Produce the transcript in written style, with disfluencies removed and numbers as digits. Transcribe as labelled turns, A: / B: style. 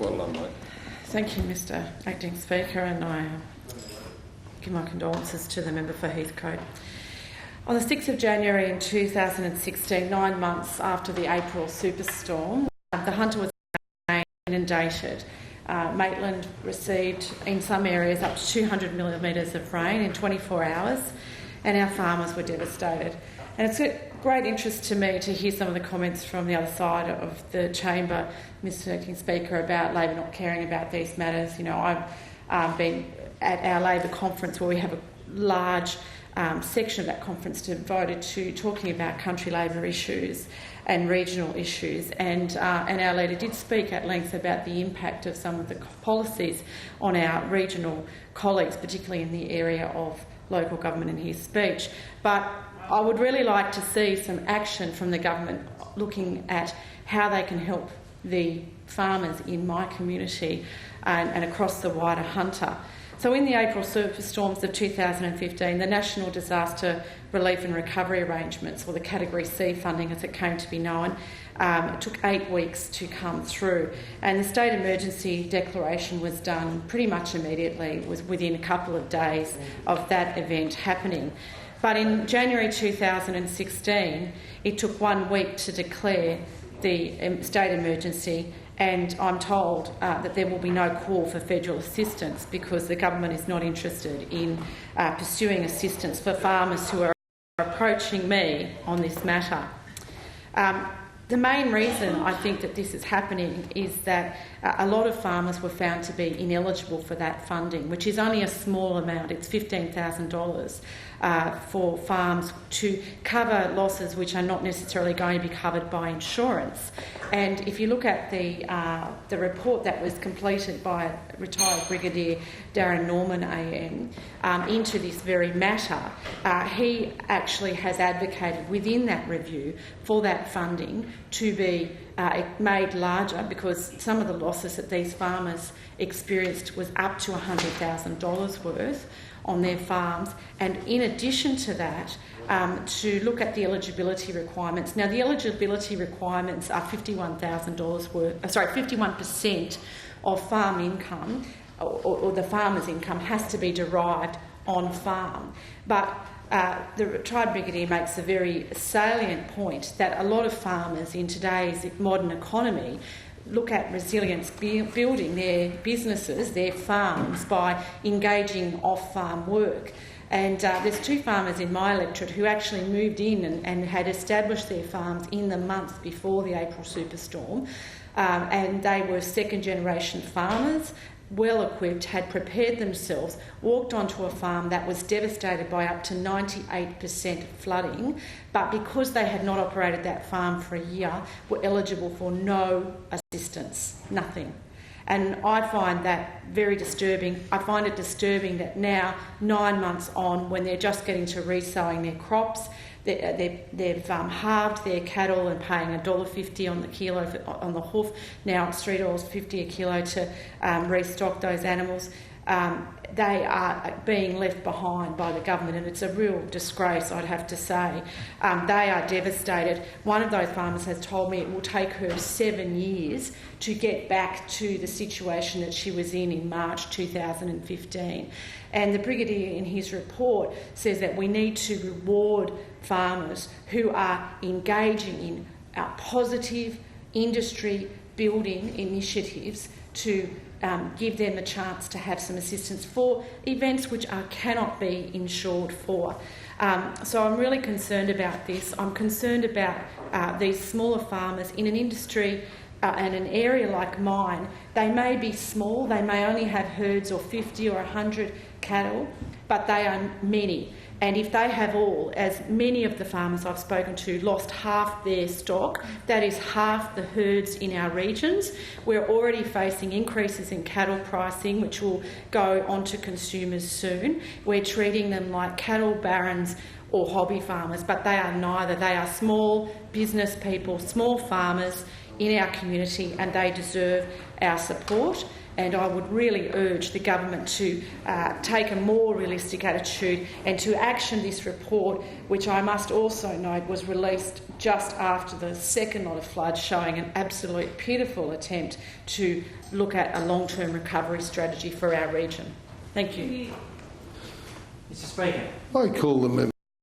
A: Well done, mate.
B: Thank you, Mr Acting Speaker, and I give my condolences to the member for Heathcote. On the 6th of January in 2016, 9 months after the April superstorm, the Hunter was inundated. Maitland received, in some areas, up to 200 millimetres of rain in 24 hours, and our farmers were devastated. And it's a great interest to me to hear some of the comments from the other side of the chamber, Mr Acting Speaker, about Labor not caring about these matters. You know, I've been at our Labor conference where we have a large section of that conference devoted to talking about country labour issues and regional issues, and our leader did speak at length about the impact of some of the policies on our regional colleagues, particularly in the area of local government in his speech. But I would really like to see some action from the government looking at how they can help the farmers in my community and across the wider Hunter. So in the April superstorms of 2015, the National Disaster Relief and Recovery Arrangements, or the Category C funding as it came to be known, it took 8 weeks to come through. And the state emergency declaration was done pretty much immediately. It was within a couple of days of that event happening. But in January 2016, it took 1 week to declare the state emergency, and I'm told that there will be no call for federal assistance because the government is not interested in pursuing assistance for farmers who are approaching me on this matter. The main reason I think that this is happening is that a lot of farmers were found to be ineligible for that funding, which is only a small amount. It's $15,000 for farms to cover losses which are not necessarily going to be covered by insurance. And if you look at the report that was completed by retired Brigadier Darren Naumann AM into this very matter, he actually has advocated within that review for that funding to be made larger, because some of the losses that these farmers experienced was up to $100,000 worth on their farms. And in addition to that, to look at the eligibility requirements. Now, the eligibility requirements are $51,000 worth. 51% of farm income, or the farmer's income, has to be derived on farm. But the retired Brigadier makes a very salient point that a lot of farmers in today's modern economy look at resilience building their businesses, their farms, by engaging off-farm work. And there's 2 farmers in my electorate who actually moved in and had established their farms in the months before the April superstorm, and they were second-generation farmers, well equipped, had prepared themselves, walked onto a farm that was devastated by up to 98% flooding, but because they had not operated that farm for a year, were eligible for no assistance, nothing. And I find that very disturbing. I find it disturbing that now, 9 months on, when they're just getting to resowing their crops, they've halved their cattle and paying $1.50 on the kilo on the hoof. Now it's $3.50 a kilo to restock those animals. They are being left behind by the government, and it's a real disgrace, I'd have to say. They are devastated. One of those farmers has told me it will take her 7 years to get back to the situation that she was in March 2015. And the Brigadier in his report says that we need to reward farmers who are engaging in positive industry building initiatives to give them a chance to have some assistance for events which cannot be insured for. So I'm really concerned about this. I'm concerned about these smaller farmers in an industry and an area like mine. They may be small, they may only have herds or 50 or 100 cattle, but they are many. And if they have all, as many of the farmers I've spoken to, lost half their stock, that is half the herds in our regions. We're already facing increases in cattle pricing, which will go on to consumers soon. We're treating them like cattle barons or hobby farmers, but they are neither. They are small business people, small farmers in our community, and they deserve our support. And I would really urge the government to take a more realistic attitude and to action this report, which I must also note was released just after the second lot of floods, showing an absolute pitiful attempt to look at a long-term recovery strategy for our region. Thank you.
A: Mr. Speaker.
C: I call the member.